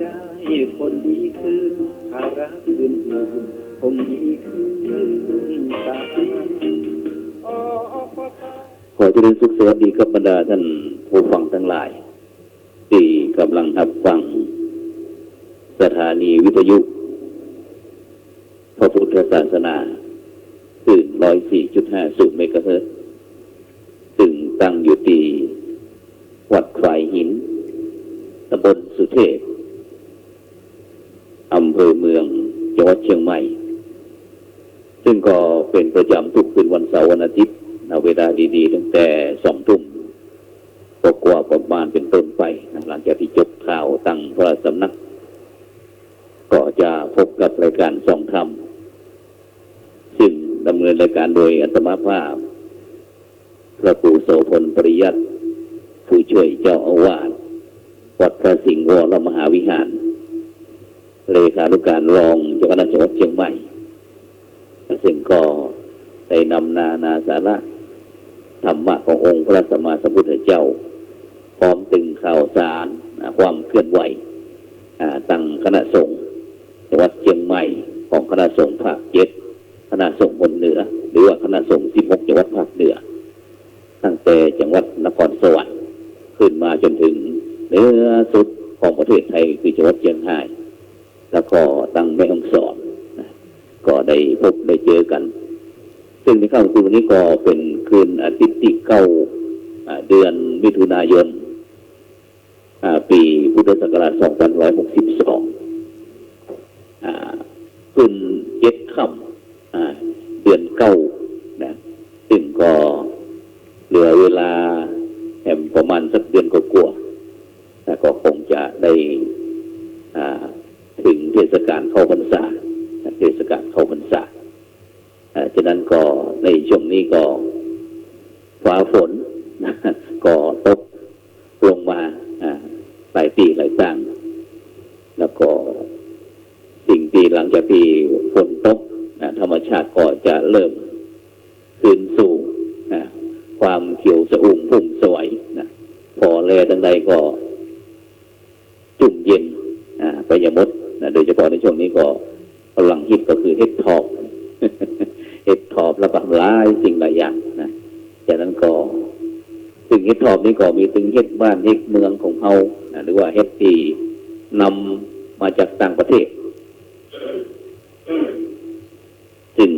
ได้คนดีคือภาระอื่นคงดีขึ้นตามขอเจริญสุขสวัสดีกับบรรดาท่านผู้ฟังทั้งหลายที่กำลังรับฟังสถานีวิทยุพระพุทธศาสนาซึ่ง 104.50 เมกะเฮิรตซ์ซึ่งตั้งอยู่ที่วัดไฟหินตำบลสุเทพอำเภอเมืองจังหวัดเชียงใหม่ซึ่งก็เป็นประจำทุกคืนวันเสาร์วันอาทิตย์ณเวลาดีๆตั้งแต่ 20:00 นกว่าประมาณเป็นต้นไปหลังจากที่จบข่าวตั้งพระสำนักก็จะพบกับรายการส่องธรรมซึ่งดำเนินรายการโดยอาตมาภาพพระครูโสพลปริยัติผู้ช่วยเจ้าอาวาสวัดพระสิงห์วรมหาวิหารเลขานุการรองเจ้าคณะจังหวัดเชียงใหม่ซึ่งก็ได้นำนาสาระธรรมะขององค์พระสัมมาสัมพุทธเจ้าพร้อมถึงข่าวสารความเคลื่อนไหวตั้งคณะสงฆ์จังหวัดเชียงใหม่ของคณะสงฆ์ภาค7คณะสงฆ์บนเหนือหรือว่าคณะสงฆ์16จังหวัดภาคเหนือตั้งแต่จังหวัดนครสวรรค์ขึ้นมาจนถึงเหนือสุดของประเทศไทยคือจังหวัดเชียงรายแล้วก็ตั้งแม่ฮ่องสอนก็ได้พบได้เจอกันซึ่งในค่ำคืนวันนี้ก็เป็นคืนอาทิตย์ที่9เดือนมิถุนายนปีพุทธศักราช 2562คืน7 ค่ำเดือน9นะซึ่งก็เหลือเวลาแห่งประมาณสักเดือนกว่าๆแต่ก็คงจะได้ถึงเทศกาลเข้าพรรษาฉะนั้นก็ในช่วงนี้ก็ฟ้าฝนก็ตกลงมาหลายที่หลายตั้งแล้วก็สิ่งที่หลังจากที่ฝนตกธรรมชาติก็จะเริ่มคืนสู่ความเขียวสะอุ่มพุ่มสวยพอแลดังใดก็จุ่มเย็นไปยมดโดยเฉพาะในช่วงนี้ก็กำลังฮิตก็คือเห็ดถอบแล้วก็หลายสิ่งหลายอย่างจากนั้นก็ถึงเห็ดถอบนี้ก็มีถึงเห็ดบ้านเห็ดเมืองของเฮาหรือว่าเห็ดที่นำมาจากต่างประเทศซึ่ง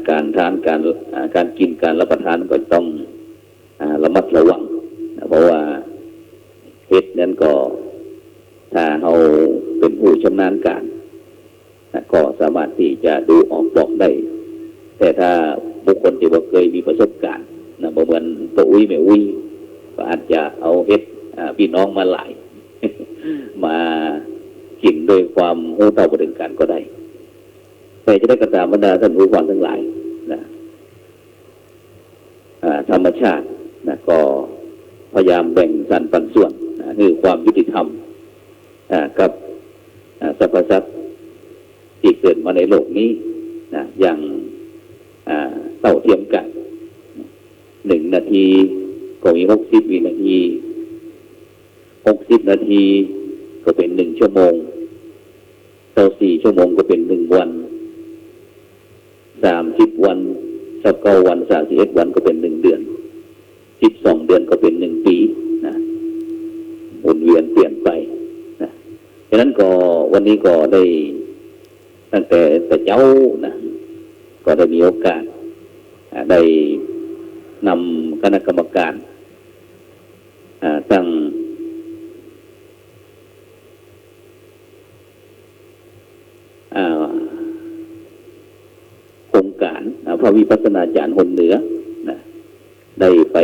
การทานการกินการรับประทานก็ต้องระมัดระวังเพราะว่าเห็ดนั้นก็ถ้าเราเป็นผู้ชำนาญการก็สามารถที่จะดูออกบอกได้แต่ถ้าบุคคลที่บ่เคยมีประสบการณ์บ่เหมือนตัวอุ้ยแม่อุ้ยก็อาจจะเอาเห็ดพี่น้องมาหลาย มากินโดยความรู้เท่าบ่ถึงการก็ได้แต่จะได้กระตามบรรดาท่านผู้ฟังทั้งหลายธรรมชาติก็พยายามแบ่งสรรปันส่วนคือความยุติธรรมกับสรรพสัตว์ที่เกิดมาในโลกนี้อย่างเท่าเทียมกัน1 นาทีก็มี60 วินาที60 นาทีก็เป็น1 ชั่วโมงต่อ4 ชั่วโมงก็เป็น1 วัน30 วัน29 วัน31 วันก็เป็น1 เดือน12 เดือนก็เป็น1 ปีหมุนเวียนเปลี่ยนไปฉะนั้นก็วันนี้ก็ได้ตั้งแต่เจ้าก็ได้มีโอกาสได้นำคณะกรรมการตั้งโครงการพระวิปัสสนาจารย์หนเหนือได้ไป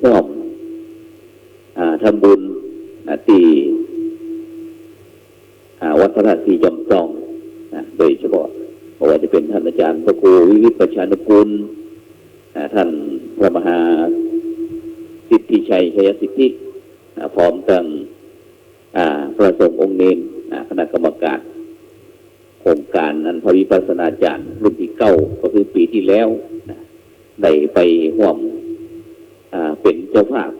ร่วมทำบุญที่วัดพระธาตุสีจอมทองโดยเฉพาะเพราะว่าจะเป็นท่านอาจารย์พระครูวิวิตประชานุกูลท่านพระมหาสิทธิชัยชัยสิทธิพร้อมทั้ง พระสงฆ์องค์เนนคณะกรรมการโครงการนั้นพระวิปัสสนาจารย์รุ่นที่9ก็คือปีที่แล้วได้ไปร่วมเป็นเจ้าภาพ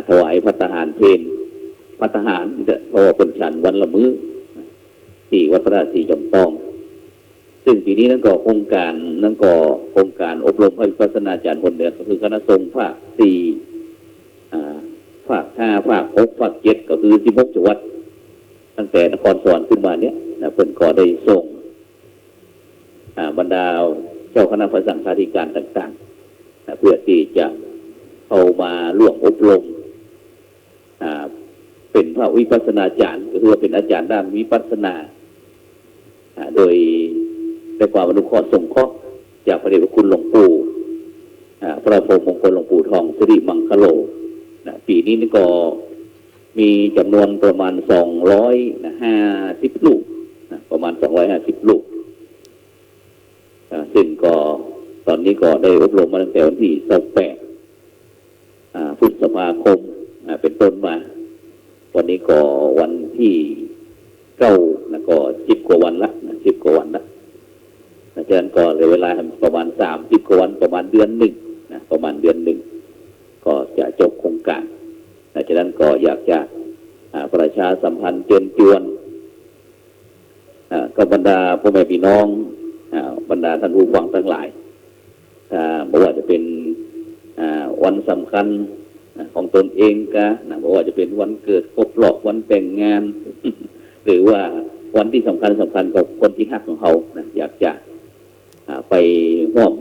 ถวายภัตตาหารเพลภัตตาหารเพราะว่าเป็นฉันวันละมื้อที่วัดพระธาตุสีจอมทองซึ่งปีนี้นั่นก็โครงการอบรมพระวิปัสสนาจารย์คนเดือนก็คือคณะสงฆ์ภาค4ภาค5ภาค6ภาค7ก็คือ16จังหวัดตั้งแต่นครสวรรค์ขึ้นมาเนี้ยเพิ่นก็ได้ส่งบรรดาเจ้าคณะพระสังฆาธิการต่างๆเพื่อที่จะเข้ามาร่วมอบรมเป็นพระวิปัสสนาจารย์ก็คือว่าเป็นอาจารย์ด้านวิปัสสนาโดยได้ความอนุเคราะห์สงเคราะห์จากพระเดชพระคุณหลวงปู่พระพรหมมงคลหลวงปู่ทองสิริมังคโลปีนี้นี่ก็มีจำนวนประมาณ250 ลูกประมาณ250 ลูกซึ่งก็ตอนนี้ก็ได้อบรมมาตั้งแต่วันที่28พฤษภาคมเป็นต้นมาวันนี้ก็วันที่9แล้วก็10 กว่าวันละ10 กว่าวันละอาจารย์ก็เหลือเวลาประมาณ30 กว่าวันประมาณเดือนหนึ่งประมาณเดือนหนึ่งก็จะจบโครงการดังนั้นก็อยากจะประชาสัมพันธ์เชิญชวนกับบรรดาพ่อแม่พี่น้องบรรดาท่านผู้ฟังทั้งหลายไม่ว่าจะเป็นวันสำคัญของตนเองก็ไม่ว่าจะเป็นวันเกิดครบรอบวันแต่งงาน หรือว่าวันที่สำคัญกับคนที่รักของเขาอยากจะไปร่วม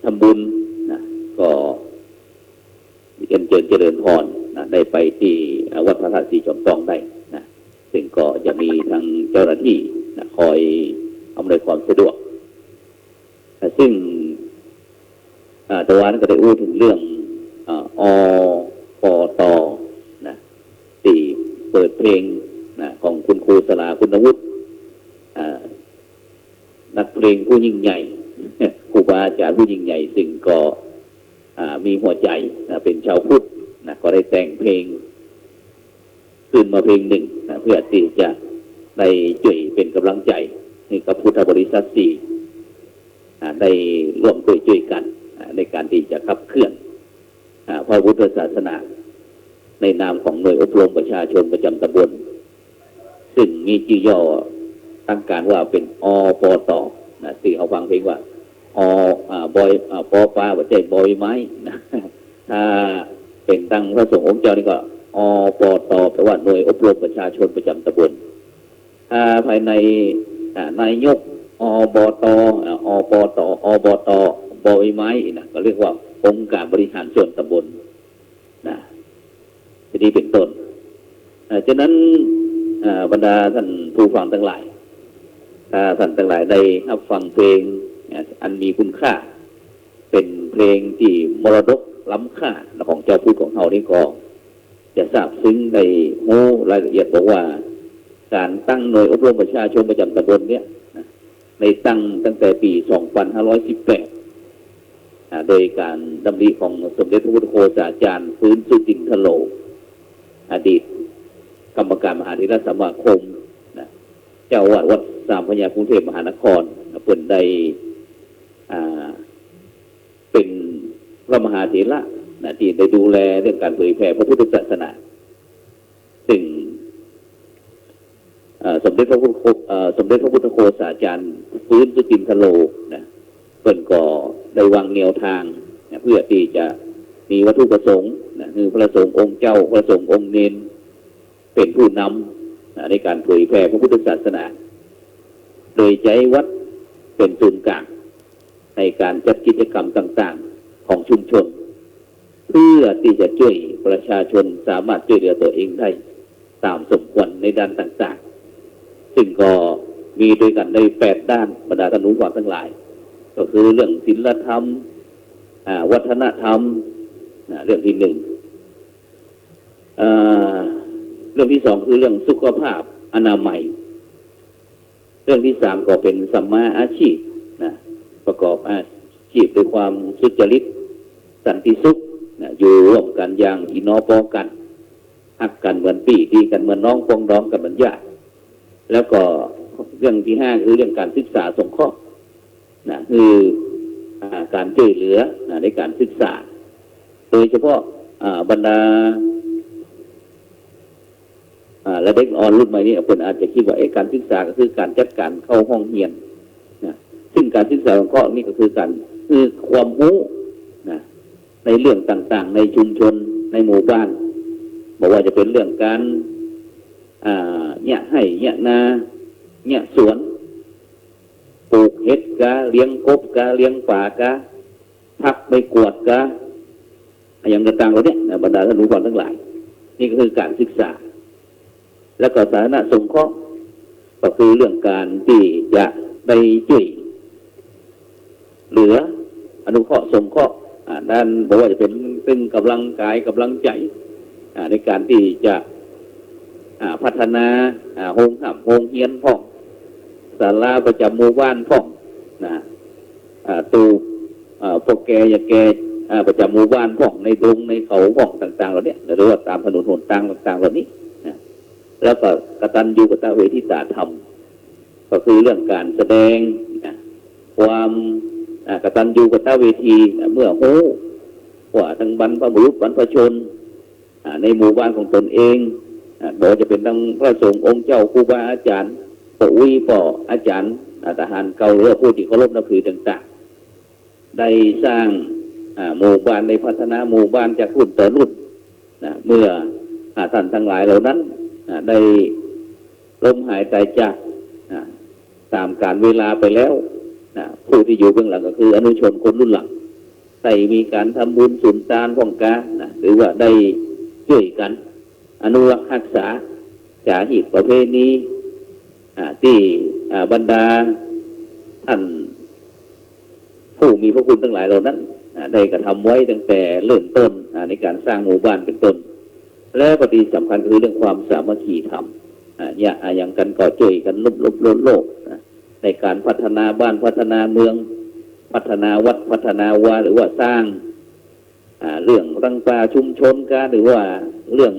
ทำบุญก็เจริญพรได้ไปที่วัดพระธาตุสีจอมทองได้ซึ่งก็จะมีทางเจ้าหน้าที่คอยอำนวยความสะดวกซึ่งตะวันก็ได้พูดถึงเรื่องปตที่เปิดเพลงของคุณครูสลาคุณวุฒินักเพลงผู้ยิ่งใหญ่ครูบาอาจารย์ผู้ยิ่งใหญ่ซึ่งก็มีหัวใจเป็นชาวพุทธก็ได้แต่งเพลงขึ้นมาเพลงหนึ่งเพื่อที่จะได้ช่วยเป็นกำลังใจให้กับพุทธบริษัท4ได้ร่วมช่วยกันในการที่จะขับเคลื่อนพระพุทธศาสนาในนามของหน่วยอบรมประชาชนประจำตำบลซึ่งมีชื่อย่อตั้งการว่าเป็นอปตที่เขาฟังเพลงว่าบอยปอปลาหัวใจบอยไม้ถ้าเป็นตั้งพระสงฆ์องค์เจ้านี่ก็อปตแปลว่าหน่วยอบรมประชาชนประจำตำบลภายในนายกอบตอบตบอยไม้ก็เรียกว่าองค์การบริหารส่วนตำบลทีนี้เป็นต้นฉะนั้นบรรดาท่านผู้ฟังทั้งหลายถ้าท่านทั้งหลายได้รับฟังเพลงอันมีคุณค่าเป็นเพลงที่มรดกล้ำค่าของเจ้าพูดของเขานี่ก็จะทราบซึ้งในรายละเอียดบอกว่าการตั้งหน่วยอบรมประชาชนประจำตำบลเนี่ยในตั้งแต่ปี 2518โดยการดำริของสมเด็จพระพุทธโฆษาจารย์ฟื้นสุตินทโลอดีตกรรมการมหาเถรสมาคมเจ้าอาวาสวัดสามพระยากรุงเทพมหานครเพิ่นได้เป็นพระมหาเถระที่ได้ดูแลเรื่องการเผยแผ่พระพุทธศาสนาซึ่งสมเด็จพระพุทธโฆษาจารย์ฟื้นสุตินทโลเพิ่นก็ได้วางแนวทางเพื่อที่จะมีวัตถุประสงค์คือพระสงฆ์องค์เจ้าพระสงฆ์องค์เนนเป็นผู้นำในการเผยแผ่พระพุทธศาสนาโดยใช้วัดเป็นศูนย์กลางในการจัดกิจกรรมต่างๆของชุมชนเพื่อที่จะช่วยประชาชนสามารถช่วยเหลือตัวเองได้ตามสมควรในด้านต่างๆซึ่งก็มีด้วยกันใน8ด้านบรรดาท่านผู้ฟังทั้งหลายก็คือเรื่องศีลธรรมวัฒนธรรมเรื่องที่1เรื่องที่2คือเรื่องสุขภาพอนามัยเรื่องที่3ก็เป็นสัมมาอาชีพประกอบอาชีพด้วยความสุจริตสันติสุข อยู่ร่วมกันอย่างพี่น้องพ้องกันฮักกันเหมือนพี่ดีกันเหมือนน้องพ้องน้องกันเหมือนญาติแล้วก็เรื่องที่5คือเรื่องการศึกษาสงเคราะห์คือการช่วยเหลือในการศึกษาโดยเฉพาะบรรดาและเด็กอ่อนรุ่นใหม่นี้คนอาจจะคิดว่าการศึกษาก็คือการจัดการเข้าห้องเรียนซึ่งการศึกษาของข้อนี่ก็คือความรู้ในเรื่องต่างๆในชุมชนในหมู่บ้านบอกว่าจะเป็นเรื่องการเนี่ยให้เนี่ยนาเนี่ยสวนปลูกเห็ดกะเลี้ยงกบกะเลี้ยงป่ากะพักไปกวดกะอย่างต่างๆเหล่านี้บรรดาท่านรู้ก่อนทั้งหลายนี่ก็คือการศึกษาแล้วก็สาธารณสงเคราะห์ก็คือเรื่องการที่จะไปช่วยเหลืออนุเคราะห์สงเคราะห์ด้านบอกว่าจะเป็นกำลังกายกำลังใจในการที่จะพัฒนาโฮงหับโฮงเฮียนพ่องศาลาประจำหมู่บ้านพ่องตูพวกแกอย่าแกประจำหมู่บ้านพ่องในดงในเขาพ่องต่างๆเหล่านี้หรือว่าตามถนนหนทางต่างๆเหล่านี้แล้วก็กตัญญูกตเวทิตาธรรมก็คือเรื่องการแสดงความกตัญญูกตเวทีเมื่อโหว่าทั้งบรรพบุรุษบรรพชนในหมู่บ้านของตนเองโดยจะเป็นทั้งพระสงฆ์องค์เจ้าครูบาอาจารย์ปอุยป่ออาจารย์ทหารเก่าหรือผู้ที่เคารพนับถือต่างๆได้สร้างหมู่บ้านในพัฒนาหมู่บ้านจากรุ่นต่อรุ่นเมื่อท่านทั้งหลายเหล่านั้นได้ล้มหายตายจากตามการเวลาไปแล้วผู้ที่อยู่เบื้องหลังก็คืออนุชนคนรุ่นหลังได้มีการทำบุญสุนทานป้องกันหรือว่าได้ช่วยกันอนุรักษาจารีตประเพณีที่บรรดาท่านผู้มีพระคุณทั้งหลายเหล่านั้นได้กระทำไว้ตั้งแต่เริ่มต้นในการสร้างหมู่บ้านเป็นต้นและปฏิสำคัญคือเรื่องความสามัคคีธรรมอย่างกันก่อช่วยกันลบโลกในการพัฒนาบ้านพัฒนาเมืองพัฒนาวัดพัฒนาวาหรือว่าสร้างเรื่องรังป่าชุมชนกันหรือว่าเรื่อง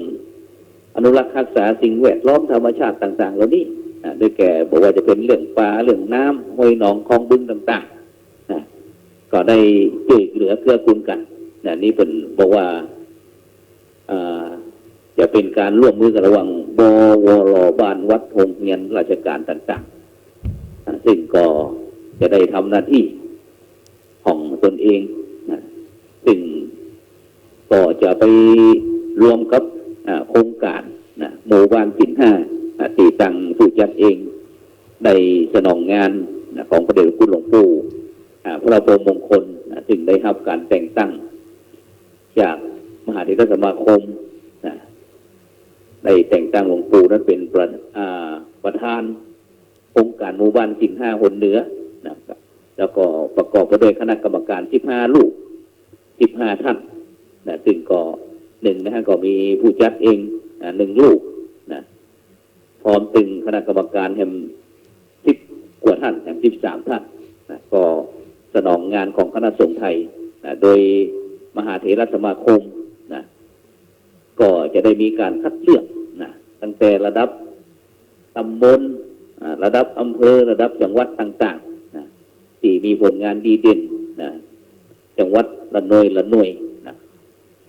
อนุรักษ์รักษาสิ่งแวดล้อมธรรมชาติต่างๆเหล่านี้โดยแก่บอกว่าจะเป็นเรื่องป่าเรื่องน้ำห้วยหนองคลองบึงต่างๆก็ได้ช่วยเหลือเกื้อกูลกันนี่เป็นบอกว่าจะเป็นการร่วมมือกันระหว่างบวรบ้านวัดโรงเรียนราชการต่างๆซึ่งก็จะได้ทำหน้าที่ของตนเองซึ่งก็จะไปรวมกับโครงการหมู่บ้านศิลป์5ที่ตั้งผู้จัดเองได้สนองงานของพระเดชพระคุณหลวงปู่พระบรมมงคลซึ่งได้รับการแต่งตั้งจากมหาเถรสมาคมได้แต่งตั้งหลวงปู่นั้นเป็นประธานโครงการหมู่บ้านศิลป์5หนเหนือแล้วก็ประกอบไปด้วยคณะกรรมการ15ลูก15ท่านซึ่งก็ก็มีผู้จัดเอง1ลูกพร้อมตึงคณะกรรมการแห่ง10กว่าท่านแห่ง13ท่านก็สนองงานของคณะสงฆ์ไทยโดยมหาเถรสมาคมก็จะได้มีการคัดเลือกตั้งแต่ระดับตำบลระดับอำเภอระดับจังหวัดต่างๆที่มีผลงานดีเด่นจังหวัดละหน่วย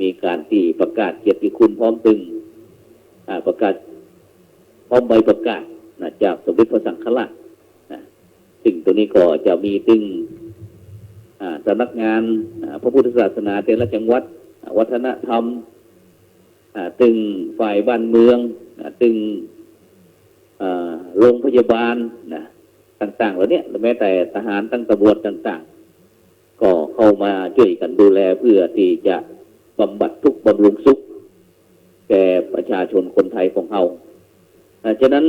มีการที่ประกาศเกียรติคุณพร้อมตึงประกาศพร้อมใบประกาศจากสมเด็จพระสังฆราชซึ่งตัวนี้ก็จะมีตึงสำนักงานพระพุทธศาสนาแต่ละจังหวัดวัฒนธรรมตึงฝ่ายบ้านเมืองตึงโรงพยาบาลต่างๆเหล่านี้แม้แต่ทหารตั้งตำรวจต่างๆก็เข้ามาช่วยกันดูแลเพื่อที่จะบำบัดทุกข์บำรุงสุขแก่ประชาชนคนไทยของเราฉะนั้น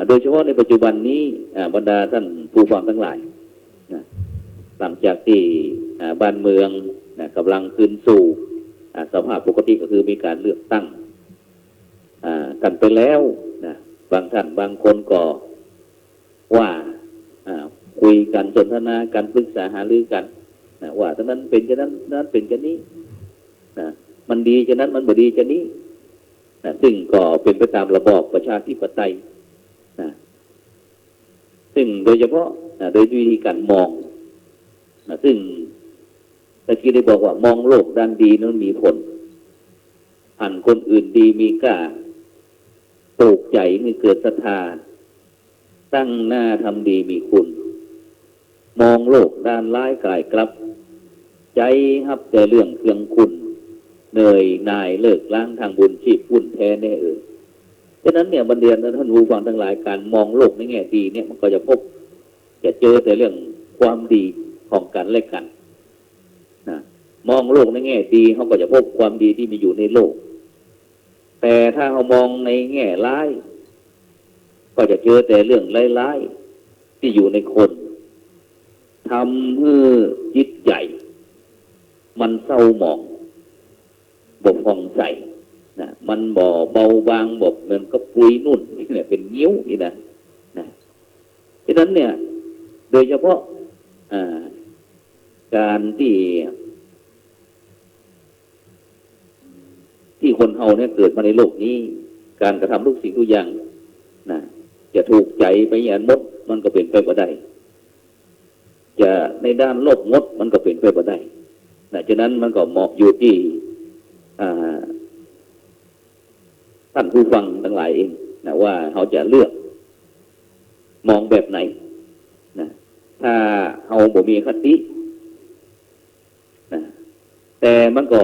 โดยเฉพาะในปัจจุบันนี้บรรดาท่านผู้ฟังทั้งหลายหลังจากที่บ้านเมืองกำลังคืนสู่สภาพปกติก็คือมีการเลือกตั้งกันไปแล้วบางท่านบางคนก็ว่าคุยกันสนทนากันปรึกษาหารือกันว่าทั้งนั้นเป็นกันนั้นเป็นกันนี้ นะมันดีฉะนั้นมันบ่ดีฉะนี้นะซึ่งก็เป็นไปตามระบอบประชาธิปไตยนะซึ่งโดยเฉพาะนะโดยวิธีการมองนะซึ่งตะกี้ได้บอกว่ามองโลกด้านดีนั้นมีผลหันคนอื่นดีมีกล้าปลูกใจให้เกิดศรัทธาตั้งหน้าทำดีมีคุณมองโลกด้านร้ายกายกลับใจฮับแต่เรื่องเครื่องคุณเหนื่อยนายเลิกล้างทางบุญชีพพุ่นแท้แน่ฉะนั้นเนี่ยบรรดาท่านผู้ฟังทั้งหลายการมองโลกในแง่ดีเนี่ยมันก็จะพบจะเจอแต่เรื่องความดีของกันและกันนะมองโลกในแง่ดีเขาก็จะพบความดีที่มีอยู่ในโลกแต่ถ้าเขามองในแง่ร้ายก็จะเจอแต่เรื่องร้ายๆที่อยู่ในคนทำให้จิตใจมันเศร้าหมองบ่ฟองใสนะมันบ่เบาบางบ่เหมือนกับปุยนุ่นนี่แหละเป็นนิ้วนี่นะฉะนั้นเนี่ยโดยเฉพาะการที่คนเฮาเนี่ยเกิดมาในโลกนี้การกระทำทุกสิ่งทุกอย่างนะจะถูกใจไปอย่างมดมันก็เป็นไปบ่ได้จะในด้านลบงดมันก็เป็นไปบ่ได้นะฉะนั้นมันก็เหมาะอยู่ที่ท่านผู้ฟังทั้งหลายเองนะว่าเขาจะเลือกมองแบบไหนนะถ้าเขาบ่มีคตินะแต่มันก็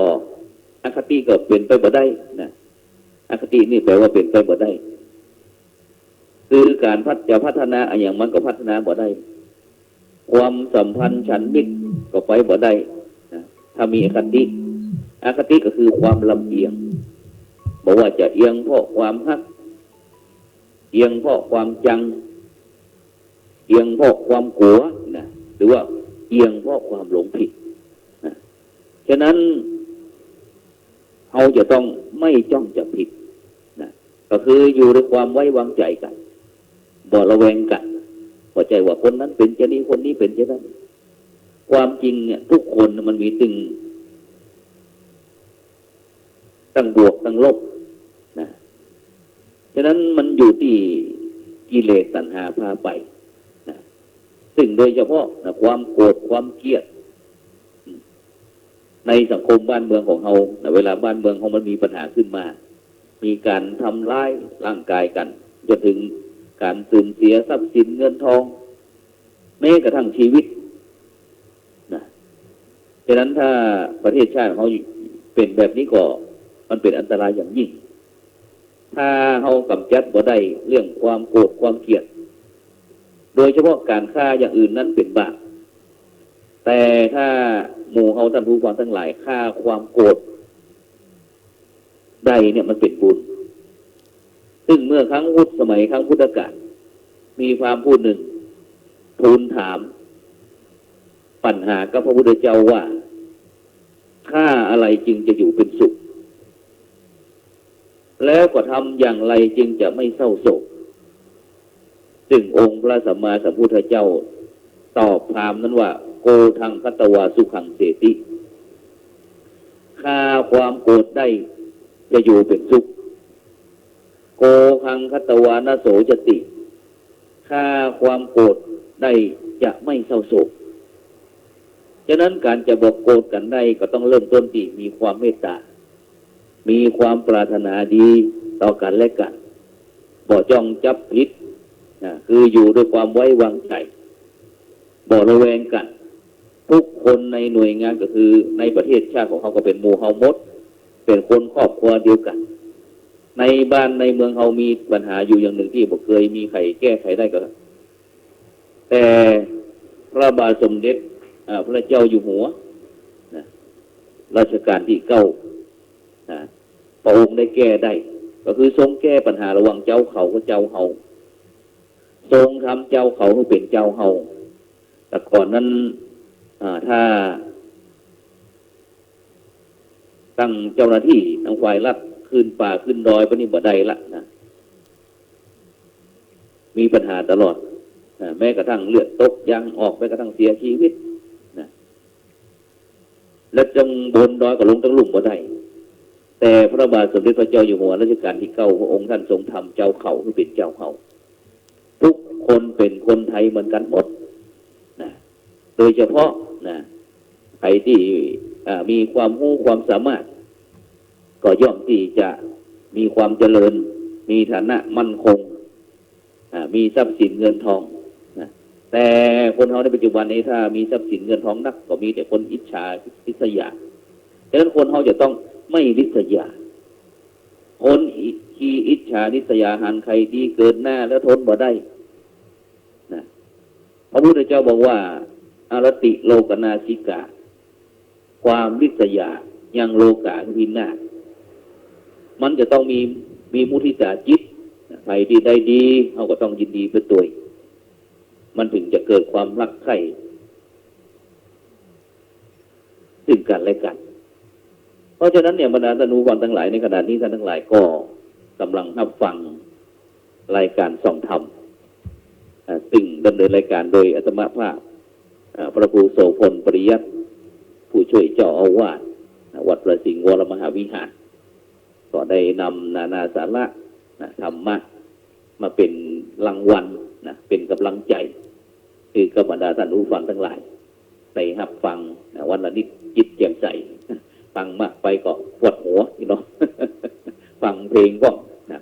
อคติก็เป็นไปบ่ได้นะอคตินี่แปลว่าเป็นไปบ่ได้คือการพัฒนาอย่างมันก็พัฒนาบ่ได้ความสัมพันธ์ฉันมิตรก็ไปบ่ได้นะถ้ามีอคติก็คือความลำเอียงบอกว่าจะเอียงเพราะความฮักเอียงเพราะความจังเอียงเพราะความกลัวนะหรือว่าเอียงเพราะความหลงผิดนะฉะนั้นเราจะต้องไม่จ้องจะผิดนะก็คืออยู่ด้วยความไว้วางใจกันบ่ระแวงกันพอใจว่าคนนั้นเป็นเช่นนี้คนนี้เป็นเช่นนั้นความจริงเนี่ยทุกคนมันมีตั้งบวกตั้งลบนะฉะนั้นมันอยู่ที่กิเลสตัณหาพาไปนะซึ่งโดยเฉพาะนะความโกรธความเกลียดในสังคมบ้านเมืองของเราเวลาบ้านเมืองของมันมีปัญหาขึ้นมามีการทำร้ายร่างกายกันจนถึงการสูญเสียทรัพย์สินเงินทองแม้กระทั่งชีวิตนะฉะนั้นถ้าประเทศชาติเขาเป็นแบบนี้ก็มันเป็นอันตรายอย่างยิ่งถ้าเขากำจัดบ่ได้เรื่องความโกรธความเกลียดโดยเฉพาะการฆ่าอย่างอื่นนั้นเป็นบาปแต่ถ้าหมู่เขาท่านผู้ฟังทั้งหลายฆ่าความโกรธได้เนี่ยมันเป็นบุญซึ่งเมื่อครั้งสมัยครั้งพุทธกาลมีพราหมณ์ผู้หนึ่งทูลถามปัญหากับพระพุทธเจ้าว่าฆ่าอะไรจึงจะอยู่เป็นสุขแล้วก็ทำอย่างไรจึงจะไม่เศร้าโศกซึ่งองค์พระสัมมาสัมพุทธเจ้าตอบพราหมณ์นั้นว่าโกทังคัตวาสุขังเสติฆ่าความโกรธได้จะอยู่เป็นสุขโกคังคัตวานโสจติฆ่าความโกรธได้จะไม่เศร้าโศกฉะนั้นการจะบอกโกรธกันได้ก็ต้องเริ่มต้นที่มีความเมตตามีความปรารถนาดีต่อกันและกันบ่จ้องจับผิดนะคืออยู่ด้วยความไว้วางใจบ่ระแวงกันทุกคนในหน่วยงานก็คือในประเทศชาติของเขาก็เป็นหมู่เฮาหมดเป็นคนครอบครัวเดียวกันในบ้านในเมืองเขามีปัญหาอยู่อย่างหนึ่งที่บ่เคยมีใครแก้ไขได้ก็แต่พระบาทสมเด็จพระเจ้าอยู่หัวนะรัชกาลที่9พระองค์ได้แก้ได้ก็คือทรงแก้ปัญหาระหว่างเจ้าเขากับเจ้าเฮาทรงทำเจ้าเขาให้เป็นเจ้าเฮาแต่ก่อนนั้นถ้าตั้งเจ้าหน้าที่ทางฝ่ายรัฐขึ้นป่าขึ้นดอยปนี้บ่ได้ละนะมีปัญหาตลอดแม้กระทั่งเลือดตกยางออกแม้กระทั่งเสียชีวิตนะและจังบนดอยก็ลงตั้งลุ่มบ่ได้ แต่พระบาทสมเด็จพระเจ้าอยู่หัวรัชกาลที่9พระองค์ท่านทรงทำเจ้าเขาคือเป็นเจ้าเขาทุกคนเป็นคนไทยเหมือนกันหมดนะโดยเฉพาะนะใครที่มีความรู้ความสามารถก็ย่อมที่จะมีความเจริญมีฐานะมั่นคงมีทรัพย์สินเงินทองนะแต่คนเราในปัจจุบันนี้ถ้ามีทรัพย์สินเงินทองนักก็มีแต่คนอิจฉาริษยาดังนั้นคนเราจะต้องไม่ริษยาคนขี้อิจฉาริษยาหันใครดีเกินหน้าแล้วทนบ่ได้นะพระพุทธเจ้าบอกว่าอารติโลกนาสิกาความริษยายังโลกาวินาศมันจะต้องมีมุทิตาจิตใครที่ได้ดีเขาก็ต้องยินดีเป็นตัวมันถึงจะเกิดความรักใคร่ซึ่งกันและกันเพราะฉะนั้นเนี่ยบรรดาท่านผู้ฟังทั้งหลายในขณะนี้ท่านทั้งหลายก็กำลังรับฟังรายการส่องธรรมซึ่งดำเนินรายการโดยอาตมาภาพพระครูโสพลปริยัติผู้ช่วยเจ้าอาวาสวัดประสิงห์วรมหาวิหารก็ได้นำนานาสาระธรรมะมาเป็นรางวัลเป็นกำลังใจคือกบรรดาท่านผู้ฟังทั้งหลายไปรับฟังวันละนิดจิตแจ่มใสฟังมากไปก็ปวดหัวเนาะ ฟังเพลงก็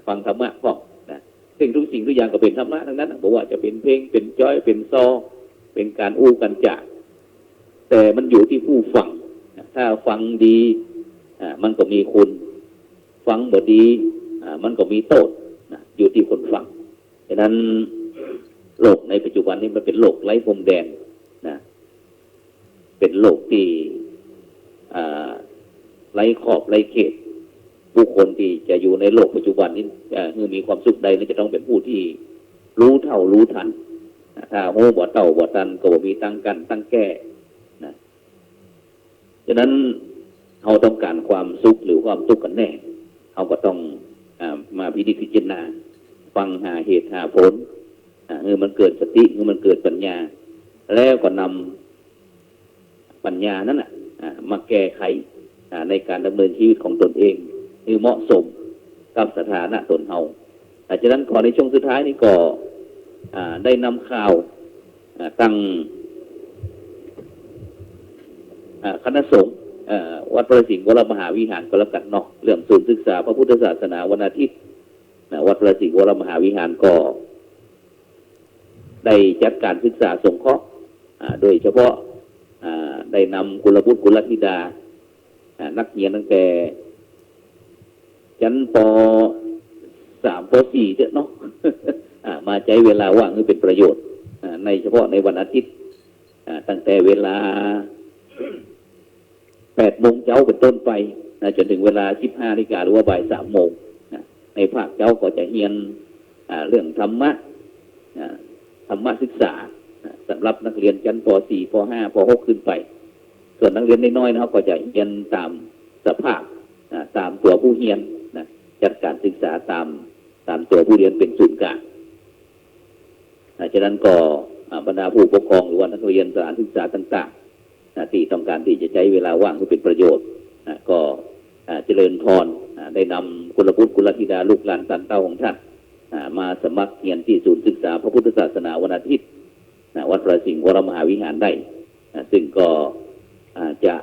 ฟังธรรมะก็ซึ่งทุกสิ่งทุกอย่างก็เป็นธรรมะทั้งนั้นบอกว่าจะเป็นเพลงเป็นจ้อยเป็นซอเป็นการอู้กันจากแต่มันอยู่ที่ผู้ฟังถ้าฟังดีมันก็มีคุณฟังบ่ดีมันก็มีโทษอยู่ที่คนฟังฉะนั้นโลกในปัจจุบันนี้มันเป็นโลกไร้พรมแดนนะเป็นโลกที่ไร้ขอบไร้เขตผู้คนที่จะอยู่ในโลกปัจจุบันนี้มีความสุขใดจะต้องเป็นผู้ที่รู้เท่ารู้ทันถ้าโง่บ่เต่าบ่ตันก็บ่มีตั้งกันตั้งแก้นะฉะนั้นเราต้องการความสุขหรือความทุกข์กันแน่เราก็ต้องมาพิจารณาฟังหาเหตุหาผลมันเกิดสติมันเกิดปัญญาแล้วก็นำปัญญานั้นมาแก้ไขในการดำเนินชีวิตของตนเองให้เหมาะสมกับสถานะตนเฮาฉะนั้นขอในช่วงสุดท้ายนี้ก็ได้นำข่าวตั้งคณะสงฆ์วัดประสิงห์วรมหาวิหารก็แล้วกันเนาะเรื่องศูนย์ศึกษาพระพุทธศาสนาวันอาทิตย์วัดประสิงห์วรมหาวิหารก็ได้จัดการศึกษาสงเคราะห์โดยเฉพาะได้นำกุลบุตรกุลธิดานักเรียนตั้งแต่ชั้นป.3 ป.4 เนาะ มาใช้เวลาว่างให้เป็นประโยชน์ในเฉพาะในวันอาทิตย์ตั้งแต่เวลา8 โมงเช้าเป็นต้นไปจนถึงเวลา 15 นาฬิกาหรือว่าบ่าย 3 โมงในภาคเช้าก็จะเรียนเรื่องธรรมะศึกษาสำหรับนักเรียนชั้นป.4 ป.5 ป.6 ขึ้นไปส่วนนักเรียนน้อยๆเขาก็จะเรียนตามสภาพตามตัวผู้เรียนจัดการศึกษาตามตัวผู้เรียนเป็นศูนย์กลางฉะนั้นก็บรรดาผู้ปกครองหรือว่านักเรียนสถานศึกษาต่างๆที่ต้องการที่จะใช้เวลาว่างให้เป็นประโยชน์ก็เจริญพรได้นำกุลบุตรกุลธิดาลูกหลานสันเต้าของท่านมาสมัครเรียนที่ศูนย์ศึกษาพระพุทธศาสนาวันอาทิตย์วัดประสิงห์วรมหาวิหารได้ซึ่งก็จะ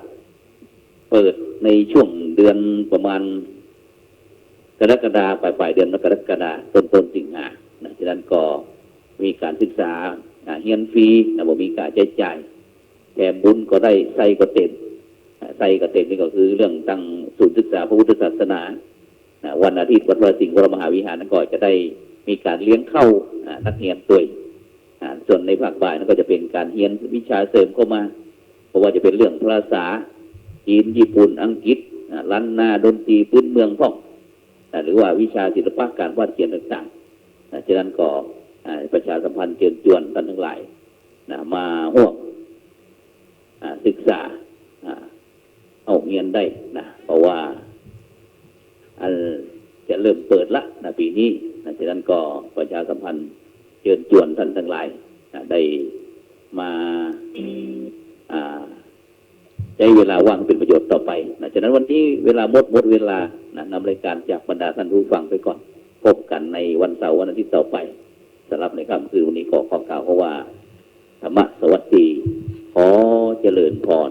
เปิดในช่วงเดือนประมาณกรกฎาคมปลายเดือนกรกฎาคมต้นสิงหาฉะนั้นก็มีการศึกษาเรียนฟรีบ่มีการใช้จ่ายแถมบุญก็ได้ใส่ก็เต็มนี่ก็คือเรื่องตั้งศูนย์ศึกษาพระพุทธศาสนาวันอาทิตย์วัดพระสิงห์วรมหาวิหารนั้นก็จะได้มีการเลี้ยงเข้านักเรียนด้วยส่วนในภาคบ่ายนั้นก็จะเป็นการเรียนวิชาเสริมเข้ามาเพราะว่าจะเป็นเรื่องภาษาจีนญี่ปุ่นอังกฤษล้านนาดนตรีพื้นเมืองพ่องหรือว่าวิชาศิลปะการวาดเขียนต่างๆฉะนั้นก็ประชาสัมพันธ์เชิญชวนท่านทั้งหลายมาร่วมศึกษาเอาเรียนได้เพราะว่าจะเริ่มเปิดละปีนี้ฉะนั้นก็ประชาสัมพันธ์เชิญชวนท่านทั้งหลายได้มาใช้เวลาว่างเป็นประโยชน์ต่อไปฉะนั้นวันนี้เวลาหมดเวลา นำรายการจากบรรดาท่านผู้ฟังไปก่อนพบกันในวันเสาร์วันอาทิตย์ต่อไปสำหรับในค่ำคืนวันนี้ขอกล่าวว่าธรรมะสวัสดีขอเจริญพร